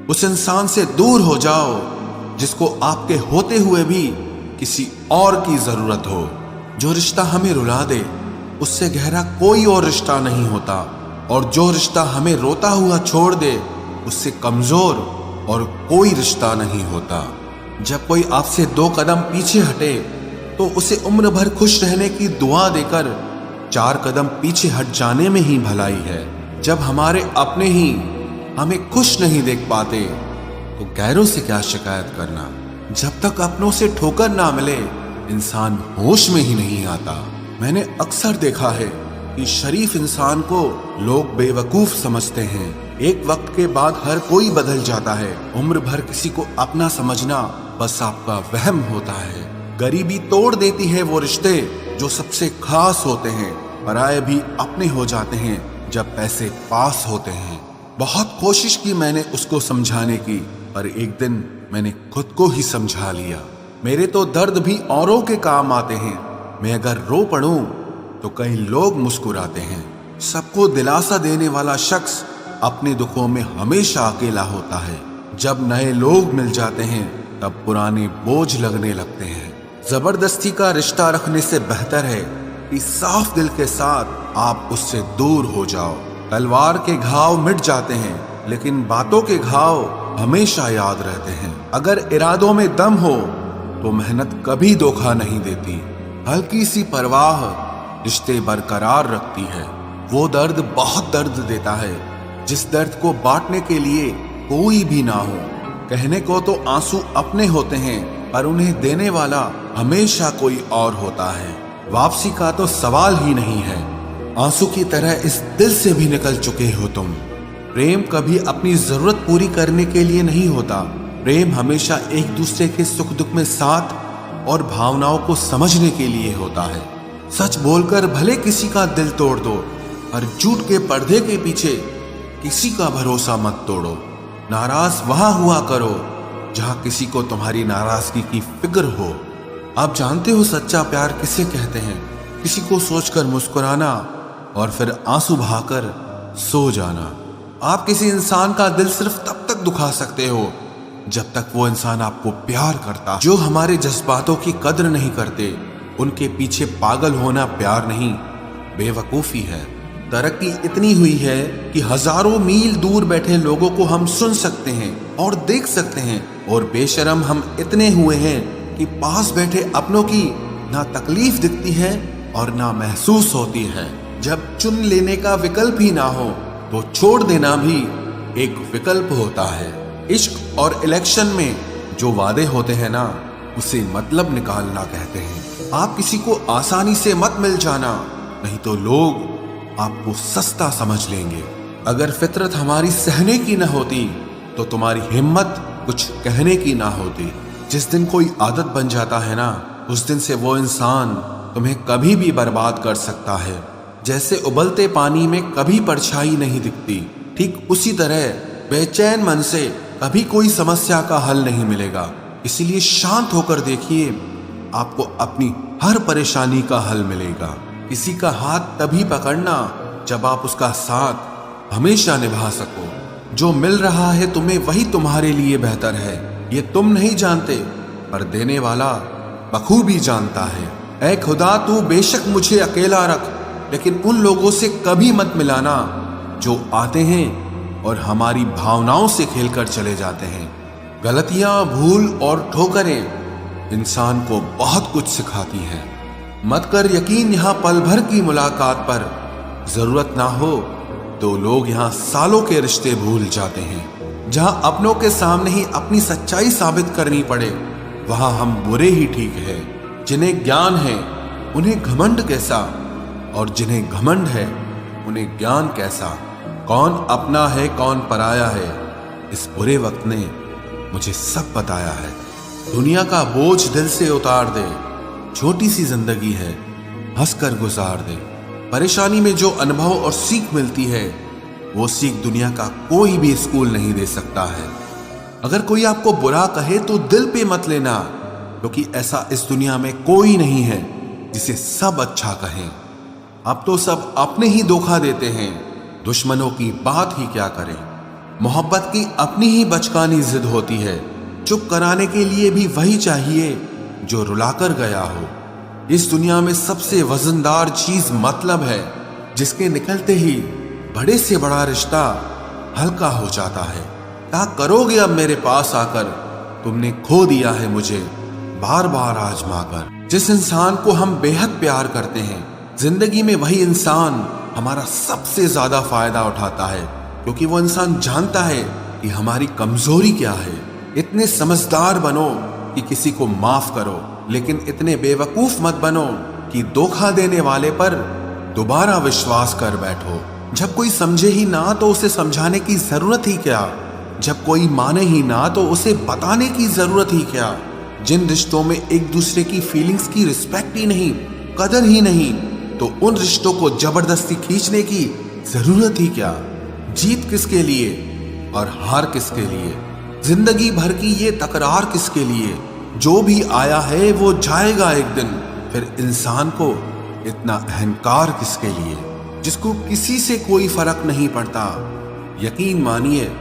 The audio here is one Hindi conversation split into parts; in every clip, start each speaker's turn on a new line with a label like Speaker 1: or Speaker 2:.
Speaker 1: उस इंसान से दूर हो जाओ जिसको आपके होते हुए भी किसी और की जरूरत हो। जो रिश्ता हमें रुला दे उससे गहरा कोई और रिश्ता नहीं होता, और जो रिश्ता हमें रोता हुआ छोड़ दे उससे कमजोर और कोई रिश्ता नहीं होता। जब कोई आपसे 2 कदम पीछे हटे तो उसे उम्र भर खुश रहने की दुआ देकर 4 कदम पीछे हट जाने में ही भलाई है। जब हमारे अपने ही हमें खुश नहीं देख पाते तो गैरों से क्या शिकायत करना। जब तक अपनों से ठोकर ना मिले इंसान होश में ही नहीं आता। मैंने अक्सर देखा है कि शरीफ इंसान को लोग बेवकूफ समझते हैं। एक वक्त के बाद हर कोई बदल जाता है। उम्र भर किसी को अपना समझना बस आपका वहम होता है। गरीबी तोड़ देती है वो रिश्ते जो सबसे खास होते हैं। पराये भी अपने हो जाते हैं जब पैसे पास होते हैं। बहुत कोशिश की मैंने उसको समझाने की, पर एक दिन मैंने खुद को ही समझा लिया। मेरे तो दर्द भी औरों के काम आते हैं। मैं अगर रो पड़ूं तो कई लोग मुस्कुराते हैं। सबको दिलासा देने वाला शख्स अपने दुखों में हमेशा अकेला होता है। जब नए लोग मिल जाते हैं तब पुराने बोझ लगने लगते हैं। जबरदस्ती का रिश्ता रखने से बेहतर है कि साफ दिल के साथ आप उससे दूर हो जाओ। तलवार के घाव मिट जाते हैं लेकिन बातों के घाव हमेशा याद रहते हैं। अगर इरादों में दम हो तो मेहनत कभी धोखा नहीं देती। हल्की सी परवाह रिश्ते बरकरार रखती है। वो दर्द बहुत दर्द देता है जिस दर्द को बांटने के लिए कोई भी ना हो। कहने को तो आंसू अपने होते हैं पर उन्हें देने वाला हमेशा कोई और होता है। वापसी का तो सवाल ही नहीं है। आंसू की तरह इस दिल से भी निकल चुके हो तुम। प्रेम कभी अपनी जरूरत पूरी करने के लिए नहीं होता। प्रेम हमेशा एक दूसरे के सुख दुख में साथ और भावनाओं को समझने के लिए होता है। सच बोलकर भले किसी का दिल तोड़ दो, पर झूठ के पर्दे के पीछे किसी का भरोसा मत तोड़ो। नाराज वहां हुआ करो जहां किसी को तुम्हारी नाराजगी की फिक्र हो। आप जानते हो सच्चा प्यार किसे कहते हैं? किसी को सोचकर मुस्कुराना और फिर आंसू बहाकर सो जाना। आप किसी इंसान का दिल सिर्फ तब तक दुखा सकते हो जब तक वो इंसान आपको प्यार करता। जो हमारे जज्बातों की कद्र नहीं करते उनके पीछे पागल होना प्यार नहीं, बेवकूफी है। तरक्की इतनी हुई है कि हजारों मील दूर बैठे लोगों को हम सुन सकते हैं और देख सकते हैं, और बेशरम हम इतने हुए हैं कि पास बैठे अपनों की ना तकलीफ दिखती है और ना महसूस होती है। जब चुन लेने का विकल्प ही ना हो तो छोड़ देना भी एक विकल्प होता है। इश्क और इलेक्शन में जो वादे होते हैं ना, उसे मतलब निकालना कहते हैं। आप किसी को आसानी से मत मिल जाना, नहीं तो लोग आपको सस्ता समझ लेंगे। अगर फितरत हमारी सहने की न होती तो तुम्हारी हिम्मत कुछ कहने की ना होती। जिस दिन कोई आदत बन जाता है ना, उस दिन से वो इंसान तुम्हें कभी भी बर्बाद कर सकता है। जैसे उबलते पानी में कभी परछाई नहीं दिखती, ठीक उसी तरह बेचैन मन से कभी कोई समस्या का हल नहीं मिलेगा। इसीलिए शांत होकर देखिए, आपको अपनी हर परेशानी का हल मिलेगा। किसी का हाथ तभी पकड़ना जब आप उसका साथ हमेशा निभा सको। जो मिल रहा है तुम्हें वही तुम्हारे लिए बेहतर है। ये तुम नहीं जानते पर देने वाला बखूबी जानता है। ऐ खुदा, तू बेशक मुझे अकेला रख, लेकिन उन लोगों से कभी मत मिलाना जो आते हैं और हमारी भावनाओं से खेलकर चले जाते हैं। गलतियां, भूल और ठोकरें इंसान को बहुत कुछ सिखाती हैं। मत कर यकीन यहाँ पल भर की मुलाकात पर। जरूरत ना हो तो लोग यहाँ सालों के रिश्ते भूल जाते हैं। जहां अपनों के सामने ही अपनी सच्चाई साबित करनी पड़े वहां हम बुरे ही ठीक है। जिन्हें ज्ञान है उन्हें घमंड कैसा, और जिन्हें घमंड है उन्हें ज्ञान कैसा। कौन अपना है कौन पराया है, इस बुरे वक्त ने मुझे सब बताया है। दुनिया का बोझ दिल से उतार दे, छोटी सी जिंदगी है, हंसकर गुजार दे। परेशानी में जो अनुभव और सीख मिलती है वो सीख दुनिया का कोई भी स्कूल नहीं दे सकता है। अगर कोई आपको बुरा कहे तो दिल पे मत लेना, क्योंकि ऐसा इस दुनिया में कोई नहीं है जिसे सब अच्छा कहें। अब तो सब अपने ही धोखा देते हैं, दुश्मनों की बात ही क्या करें। मोहब्बत की अपनी ही बचकानी जिद होती है। चुप कराने के लिए भी वही चाहिए जो रुलाकर गया हो। इस दुनिया में सबसे वजनदार चीज मतलब है, जिसके निकलते ही बड़े से बड़ा रिश्ता हल्का हो जाता है। क्या करोगे अब मेरे पास आकर, तुमने खो दिया है मुझे बार बार आजमा कर। जिस इंसान को हम बेहद प्यार करते हैं, जिंदगी में वही इंसान हमारा सबसे ज्यादा फायदा उठाता है, क्योंकि वो इंसान जानता है कि हमारी कमजोरी क्या है। इतने समझदार बनो कि किसी को माफ करो, लेकिन इतने बेवकूफ मत बनो कि धोखा देने वाले पर दोबारा विश्वास कर बैठो। जब कोई समझे ही ना तो उसे समझाने की जरूरत ही क्या, जब कोई माने ही ना तो उसे बताने की जरूरत ही क्या। जिन रिश्तों में एक दूसरे की फीलिंग्स की रिस्पेक्ट ही नहीं, कदर ही नहीं, तो उन रिश्तों को जबरदस्ती खींचने की जरूरत ही क्या। जीत किसके लिए और हार किसके लिए, जिंदगी भर की ये तकरार किसके लिए। जो भी आया है वो जाएगा एक दिन, फिर इंसान को इतना अहंकार किसके लिए, जिसको किसी से कोई फर्क नहीं पड़ता। यकीन मानिए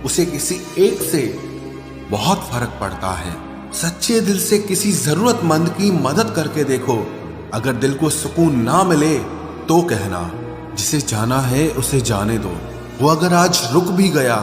Speaker 1: उसे किसी एक से बहुत फर्क पड़ता है। सच्चे दिल से किसी जरूरतमंद की मदद करके देखो। अगर दिल को सुकून ना मिले तो कहना, जिसे जाना है उसे जाने दो। वो अगर आज रुक भी गया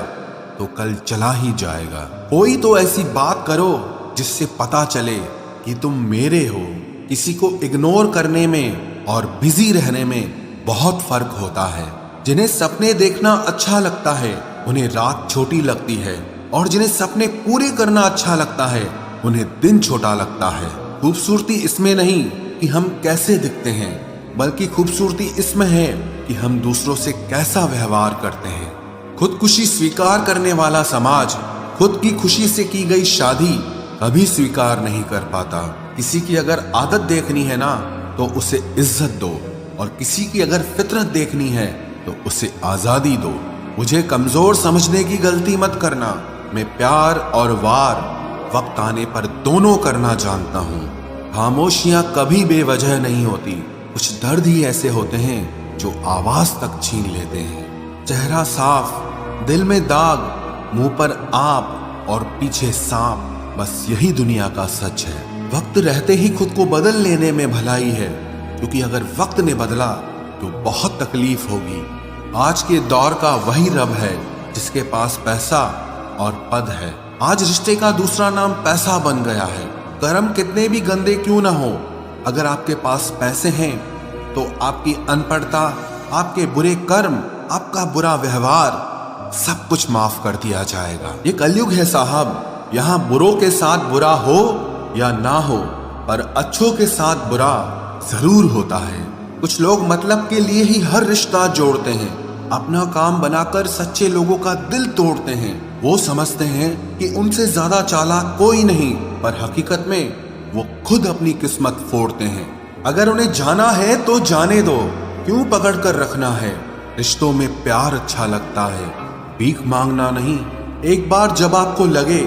Speaker 1: तो कल चला ही जाएगा। कोई तो ऐसी बात करो जिससे पता चले कि तुम मेरे हो। किसी को इग्नोर करने में और बिजी रहने में बहुत फर्क होता है। जिन्हें सपने देखना अच्छा लगता है उन्हें रात छोटी लगती है, और जिन्हें सपने पूरे करना अच्छा लगता है उन्हें दिन छोटा लगता है। खूबसूरती इसमें नहीं कि हम कैसे दिखते हैं, बल्कि खूबसूरती इसमें है कि हम दूसरों से कैसा व्यवहार करते हैं। खुदकुशी स्वीकार करने वाला समाज खुद की खुशी से की गई शादी कभी स्वीकार नहीं कर पाता। किसी की अगर आदत देखनी है ना तो उसे इज्जत दो, और किसी की अगर फितरत देखनी है तो उसे आजादी दो। मुझे कमजोर समझने की गलती मत करना। मैं प्यार और वार वक्त आने पर दोनों करना जानता हूँ। खामोशियां कभी बेवजह नहीं होती। कुछ दर्द ही ऐसे होते हैं जो आवाज तक छीन लेते हैं। चेहरा साफ, दिल में दाग, मुंह पर आप और पीछे सांप, बस यही दुनिया का सच है। वक्त रहते ही खुद को बदल लेने में भलाई है, क्योंकि अगर वक्त ने बदला तो बहुत तकलीफ होगी। आज के दौर का वही रब है जिसके पास पैसा और पद है। आज रिश्ते का दूसरा नाम पैसा बन गया है। कर्म कितने भी गंदे क्यों ना हो, अगर आपके पास पैसे हैं तो आपकी अनपढ़ता, आपके बुरे कर्म, आपका बुरा व्यवहार सब कुछ माफ कर दिया जाएगा। ये कलयुग है साहब, यहाँ बुरों के साथ बुरा हो या ना हो, पर अच्छों के साथ बुरा जरूर होता है। कुछ लोग मतलब के लिए ही हर रिश्ता जोड़ते हैं, अपना काम बनाकर सच्चे लोगों का दिल तोड़ते हैं। वो समझते हैं कि उनसे ज्यादा चालाक कोई नहीं, पर हकीकत में वो खुद अपनी किस्मत फोड़ते हैं। अगर उन्हें जाना है तो जाने दो, क्यों पकड़ कर रखना है। रिश्तों में प्यार अच्छा लगता है, भीख मांगना नहीं। एक बार जब आपको लगे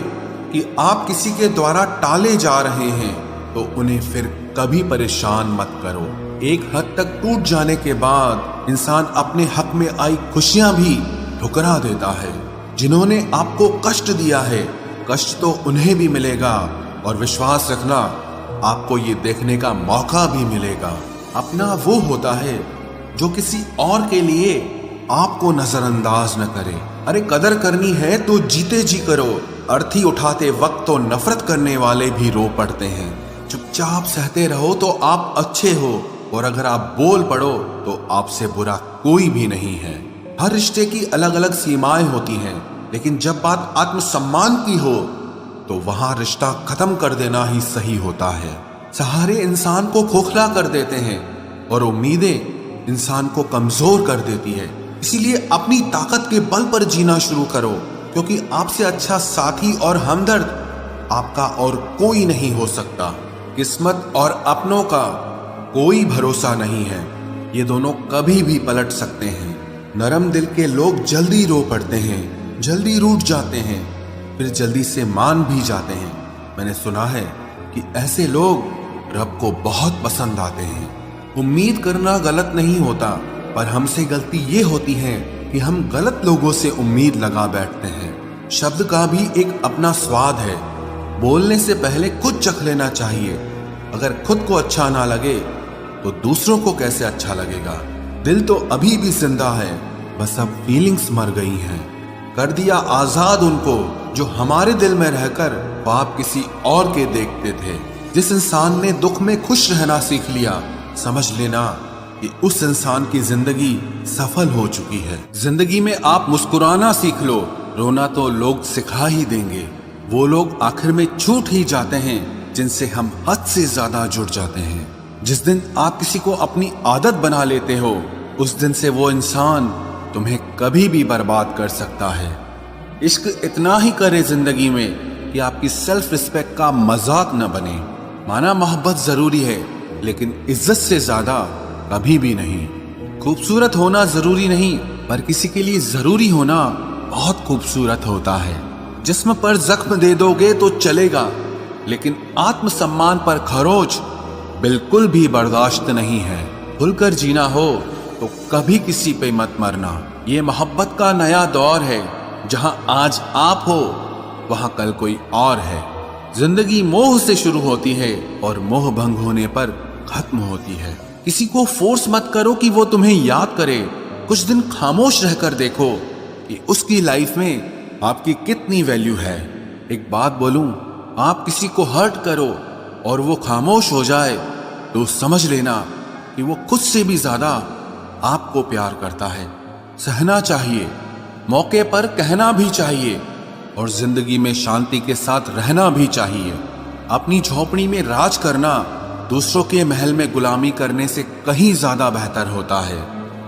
Speaker 1: कि आप किसी के द्वारा टाले जा रहे हैं तो उन्हें फिर कभी परेशान मत करो। एक हद तक टूट जाने के बाद इंसान अपने हक में आई खुशियां भी ठुकरा देता है। जिन्होंने आपको कष्ट दिया है, कष्ट तो उन्हें भी मिलेगा, और विश्वास रखना आपको ये देखने का मौका भी मिलेगा। अपना वो होता है जो किसी और के लिए आपको नजरअंदाज न करे। अरे कदर करनी है तो जीते जी करो। अर्थी उठाते वक्त तो नफरत करने वाले भी रो पड़ते हैं। चुपचाप सहते रहो तो आप अच्छे हो, और अगर आप बोल पड़ो तो आपसे बुरा कोई भी नहीं है। हर रिश्ते की अलग अलग सीमाएं होती हैं, लेकिन जब बात आत्मसम्मान की हो तो वहां रिश्ता खत्म कर देना ही सही होता है। सहारे इंसान को खोखला कर देते हैं और उम्मीदें इंसान को कमजोर कर देती है। इसीलिए अपनी ताकत के बल पर जीना शुरू करो, क्योंकि आपसे अच्छा साथी और हमदर्द आपका और कोई नहीं हो सकता। किस्मत और अपनों का कोई भरोसा नहीं है, ये दोनों कभी भी पलट सकते हैं। नरम दिल के लोग जल्दी रो पड़ते हैं, जल्दी रूठ जाते हैं, फिर जल्दी से मान भी जाते हैं। मैंने सुना है कि ऐसे लोग रब को बहुत पसंद आते हैं। उम्मीद करना गलत नहीं होता, पर हमसे गलती ये होती है कि हम गलत लोगों से उम्मीद लगा बैठते हैं। शब्द का भी एक अपना स्वाद है। बोलने से पहले खुद चख लेना चाहिए। अगर खुद को अच्छा ना लगे तो दूसरों को कैसे अच्छा लगेगा। दिल तो अभी भी जिंदा है, बस अब फीलिंग्स मर गई हैं। कर दिया आजाद उनको जो हमारे दिल में रहकर ख्वाब किसी और के देखते थे। जिस इंसान ने दुख में खुश रहना सीख लिया, समझ लेना कि उस इंसान की जिंदगी सफल हो चुकी है। जिंदगी में आप मुस्कुराना सीख लो, रोना तो लोग सिखा ही देंगे। वो लोग आखिर में छूट ही जाते हैं जिनसे हम हद से ज्यादा जुड़ जाते हैं। जिस दिन आप किसी को अपनी आदत बना लेते हो, उस दिन से वो इंसान तुम्हें कभी भी बर्बाद कर सकता है। इश्क इतना ही करे जिंदगी में कि आपकी सेल्फ रिस्पेक्ट का मजाक न बने। माना मोहब्बत जरूरी है, लेकिन इज्जत से ज्यादा कभी भी नहीं। खूबसूरत होना जरूरी नहीं, पर किसी के लिए जरूरी होना बहुत खूबसूरत होता है। जिस्म पर जख्म दे दोगे तो चलेगा, लेकिन आत्मसम्मान पर खरोच बिल्कुल भी बर्दाश्त नहीं है। खुलकर जीना हो तो कभी किसी पे मत मरना। ये मोहब्बत का नया दौर है, जहां आज आप हो वहां कल कोई और है। जिंदगी मोह से शुरू होती है और मोह भंग होने पर खत्म होती है। किसी को फोर्स मत करो कि वो तुम्हें याद करे। कुछ दिन खामोश रहकर देखो कि उसकी लाइफ में आपकी कितनी वैल्यू है। एक बात बोलूं, आप किसी को हर्ट करो और वो खामोश हो जाए तो समझ लेना कि वो खुद से भी ज्यादा आपको प्यार करता है। सहना चाहिए, मौके पर कहना भी चाहिए और जिंदगी में शांति के साथ रहना भी चाहिए। अपनी झोपड़ी में राज करना दूसरों के महल में गुलामी करने से कहीं ज्यादा बेहतर होता है।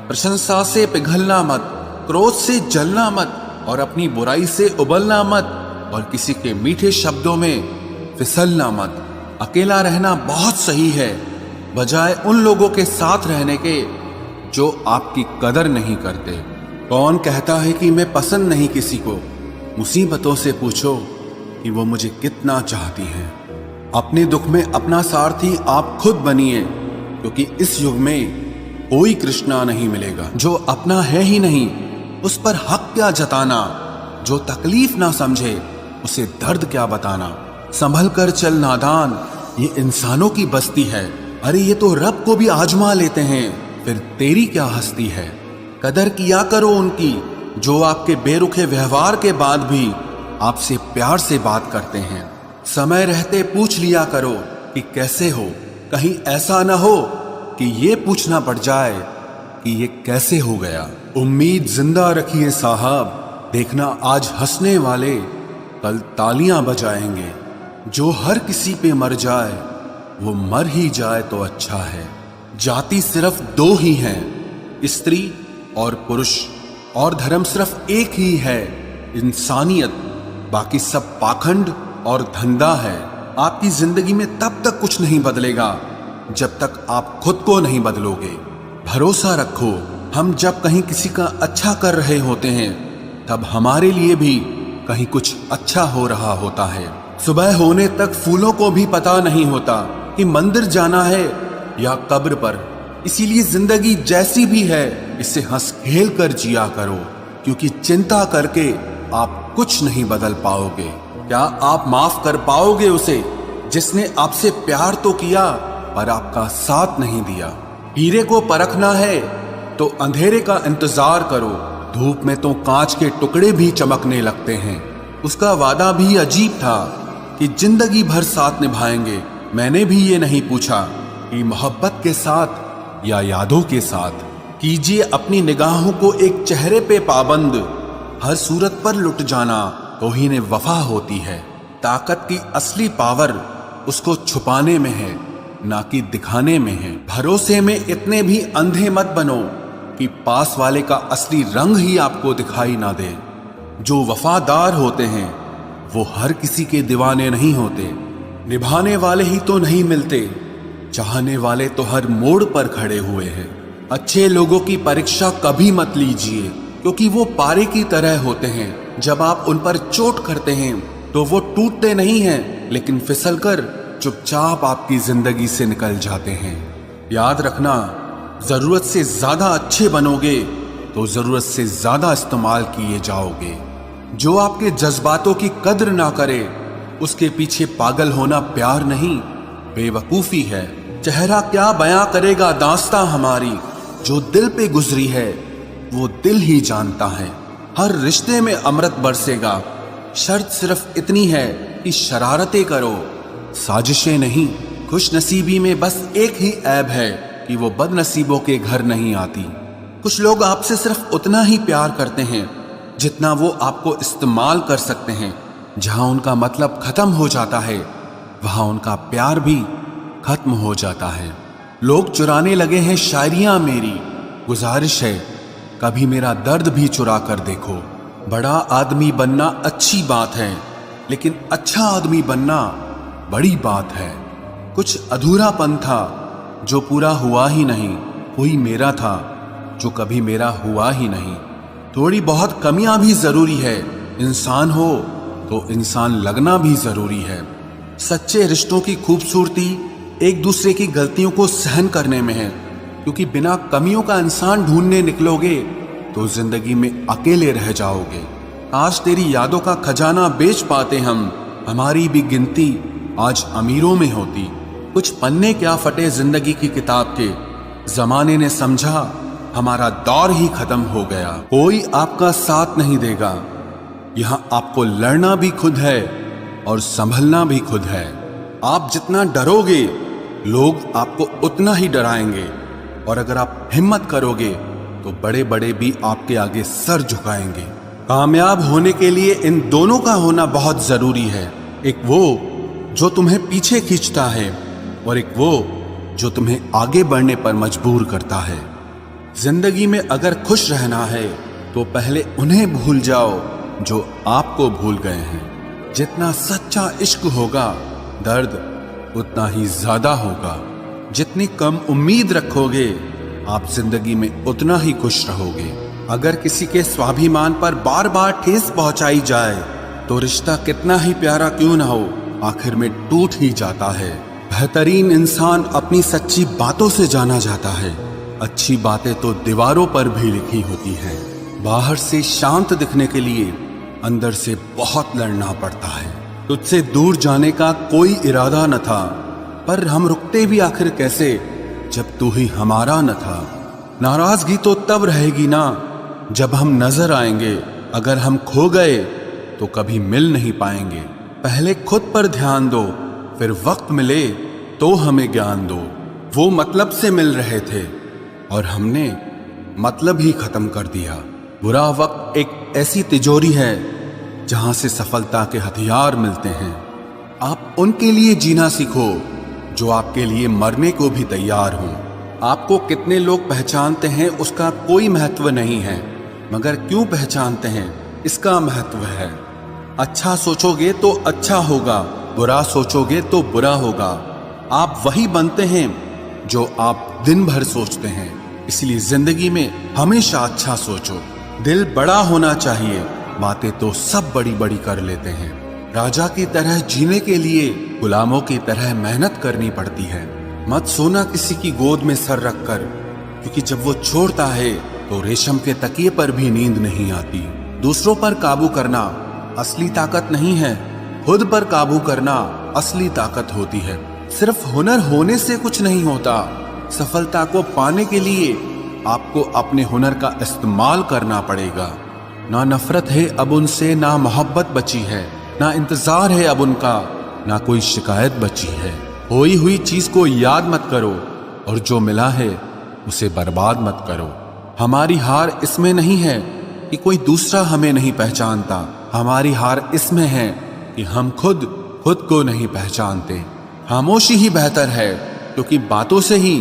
Speaker 1: प्रशंसा से पिघलना मत, क्रोध से जलना मत और अपनी बुराई से उबलना मत और किसी के मीठे शब्दों में फिसलना मत। अकेला रहना बहुत सही है, बजाय उन लोगों के साथ रहने के जो आपकी कदर नहीं करते। कौन कहता है कि मैं पसंद नहीं किसी को? मुसीबतों से पूछो कि वो मुझे कितना चाहती हैं। अपने दुख में अपना सारथी आप खुद बनिए, क्योंकि इस युग में कोई कृष्णा नहीं मिलेगा। जो अपना है ही नहीं, उस पर हक क्या जताना। जो तकलीफ ना समझे, उसे दर्द क्या बताना। संभल कर चल नादान, ये इंसानों की बस्ती है। अरे ये तो रब को भी आजमा लेते हैं, फिर तेरी क्या हस्ती है। कदर किया करो उनकी जो आपके बेरुखे व्यवहार के बाद भी आपसे प्यार से बात करते हैं। समय रहते पूछ लिया करो कि कैसे हो। कहीं ऐसा ना हो कि ये पूछना पड़ जाए कि ये कैसे हो गया। उम्मीद जिंदा रखिए साहब, देखना आज हंसने वाले कल तालियां बजाएंगे। जो हर किसी पे मर जाए वो मर ही जाए तो अच्छा है। जाति सिर्फ दो ही हैं, स्त्री और पुरुष, और धर्म सिर्फ एक ही है, इंसानियत। बाकी सब पाखंड और धंधा है। आपकी जिंदगी में तब तक कुछ नहीं बदलेगा जब तक आप खुद को नहीं बदलोगे। भरोसा रखो, हम जब कहीं किसी का अच्छा कर रहे होते हैं तब हमारे लिए भी कहीं कुछ अच्छा हो रहा होता है। सुबह होने तक फूलों को भी पता नहीं होता कि मंदिर जाना है या कब्र पर। इसीलिए जिंदगी जैसी भी है इसे हंस खेल कर जिया करो, क्योंकि चिंता करके आप कुछ नहीं बदल पाओगे। क्या आप माफ कर पाओगे उसे जिसने आपसे प्यार तो किया पर आपका साथ नहीं दिया। हीरे को परखना है तो अंधेरे का इंतजार करो। धूप में तो कांच के टुकड़े भी चमकने लगते हैं। उसका वादा भी अजीब था कि जिंदगी भर साथ निभाएंगे। मैंने भी ये नहीं पूछा कि मोहब्बत के साथ या यादों के साथ। कीजिए अपनी निगाहों को एक चेहरे पे पाबंद, हर सूरत पर लुट जाना तौहीन वफा होती है। ताकत की असली पावर उसको छुपाने में है, ना कि दिखाने में है। भरोसे में इतने भी अंधे मत बनो कि पास वाले का असली रंग ही आपको दिखाई ना दे। जो वफादार होते हैं वो हर किसी के दीवाने नहीं होते। निभाने वाले ही तो नहीं मिलते, चाहने वाले तो हर मोड़ पर खड़े हुए हैं। अच्छे लोगों की परीक्षा कभी मत लीजिए, क्योंकि वो पारे की तरह होते हैं। जब आप उन पर चोट करते हैं तो वो टूटते नहीं हैं, लेकिन फिसलकर चुपचाप आपकी जिंदगी से निकल जाते हैं। याद रखना, जरूरत से ज्यादा अच्छे बनोगे तो जरूरत से ज्यादा इस्तेमाल किए जाओगे। जो आपके जज्बातों की कद्र ना करे, उसके पीछे पागल होना प्यार नहीं, बेवकूफी है। चेहरा क्या बयां करेगा दास्तां हमारी, जो दिल पे गुजरी है वो दिल ही जानता है। हर रिश्ते में अमृत बरसेगा, शर्त सिर्फ इतनी है कि शरारतें करो, साजिशें नहीं। खुश नसीबी में बस एक ही ऐब है कि वो बदनसीबों के घर नहीं आती। कुछ लोग आपसे सिर्फ उतना ही प्यार करते हैं जितना वो आपको इस्तेमाल कर सकते हैं। जहां उनका मतलब खत्म हो जाता है, वहां उनका प्यार भी खत्म हो जाता है। लोग चुराने लगे हैं शायरियां मेरी, गुजारिश है कभी मेरा दर्द भी चुरा कर देखो। बड़ा आदमी बनना अच्छी बात है, लेकिन अच्छा आदमी बनना बड़ी बात है। कुछ अधूरापन था जो पूरा हुआ ही नहीं, कोई मेरा था जो कभी मेरा हुआ ही नहीं। थोड़ी बहुत कमियां भी जरूरी है, इंसान हो तो इंसान लगना भी जरूरी है। सच्चे रिश्तों की खूबसूरती एक दूसरे की गलतियों को सहन करने में है, क्योंकि बिना कमियों का इंसान ढूंढने निकलोगे तो जिंदगी में अकेले रह जाओगे। आज तेरी यादों का खजाना बेच पाते हम, हमारी भी गिनती आज अमीरों में होती। कुछ पन्ने क्या फटे जिंदगी की किताब के, जमाने ने समझा हमारा दौर ही खत्म हो गया। कोई आपका साथ नहीं देगा, यहां आपको लड़ना भी खुद है और संभलना भी खुद है। आप जितना डरोगे लोग आपको उतना ही डराएंगे, और अगर आप हिम्मत करोगे तो बड़े बड़े भी आपके आगे सर झुकाएंगे। कामयाब होने के लिए इन दोनों का होना बहुत जरूरी है, एक वो जो तुम्हें पीछे खींचता है और एक वो जो तुम्हें आगे बढ़ने पर मजबूर करता है। जिंदगी में अगर खुश रहना है तो पहले उन्हें भूल जाओ जो आपको भूल गए हैं। जितना सच्चा इश्क होगा दर्द उतना ही ज्यादा होगा। जितनी कम उम्मीद रखोगे आप जिंदगी में उतना ही खुश रहोगे। अगर किसी के स्वाभिमान पर बार बार ठेस पहुंचाई जाए तो रिश्ता कितना ही प्यारा क्यों ना हो, आखिर में टूट ही जाता है। बेहतरीन इंसान अपनी सच्ची बातों से जाना जाता है, अच्छी बातें तो दीवारों पर भी लिखी होती हैं। बाहर से शांत दिखने के लिए अंदर से बहुत लड़ना पड़ता है। तुझसे दूर जाने का कोई इरादा न था, पर हम रुकते भी आखिर कैसे जब तू ही हमारा न था। नाराजगी तो तब रहेगी ना जब हम नजर आएंगे, अगर हम खो गए तो कभी मिल नहीं पाएंगे। पहले खुद पर ध्यान दो, फिर वक्त मिले तो हमें ज्ञान दो। वो मतलब से मिल रहे थे और हमने मतलब ही खत्म कर दिया। बुरा वक्त एक ऐसी तिजोरी है जहां से सफलता के हथियार मिलते हैं। आप उनके लिए जीना सीखो जो आपके लिए मरने को भी तैयार हों। आपको कितने लोग पहचानते हैं उसका कोई महत्व नहीं है, मगर क्यों पहचानते हैं इसका महत्व है। अच्छा सोचोगे तो अच्छा होगा, बुरा सोचोगे तो बुरा होगा। आप वही बनते हैं जो आप दिन भर सोचते हैं, इसलिए जिंदगी में हमेशा अच्छा सोचो। दिल बड़ा होना चाहिए, बातें तो सब बड़ी बड़ी कर लेते हैं। राजा की तरह जीने के लिए गुलामों की तरह मेहनत करनी पड़ती है। मत सोना किसी की गोद में सर रखकर, क्योंकि जब वो छोड़ता है तो रेशम के तकिए पर भी नींद नहीं आती। दूसरों पर काबू करना असली ताकत नहीं है, खुद पर काबू करना असली ताकत होती है। सिर्फ हुनर होने से कुछ नहीं होता, सफलता को पाने के लिए आपको अपने हुनर का इस्तेमाल करना पड़ेगा। ना नफरत है अब उनसे, ना मोहब्बत बची है, ना इंतजार है अब उनका, ना कोई शिकायत बची है। खोई हुई चीज को याद मत करो और जो मिला है उसे बर्बाद मत करो। हमारी हार इसमें नहीं है कि कोई दूसरा हमें नहीं पहचानता, हमारी हार इसमें है कि हम खुद को नहीं पहचानते। खामोशी ही बेहतर है, क्योंकि बातों से ही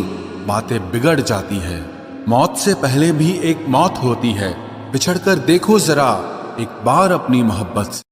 Speaker 1: बातें बिगड़ जाती है। मौत से पहले भी एक मौत होती है, बिछड़कर देखो जरा एक बार अपनी मोहब्बत से।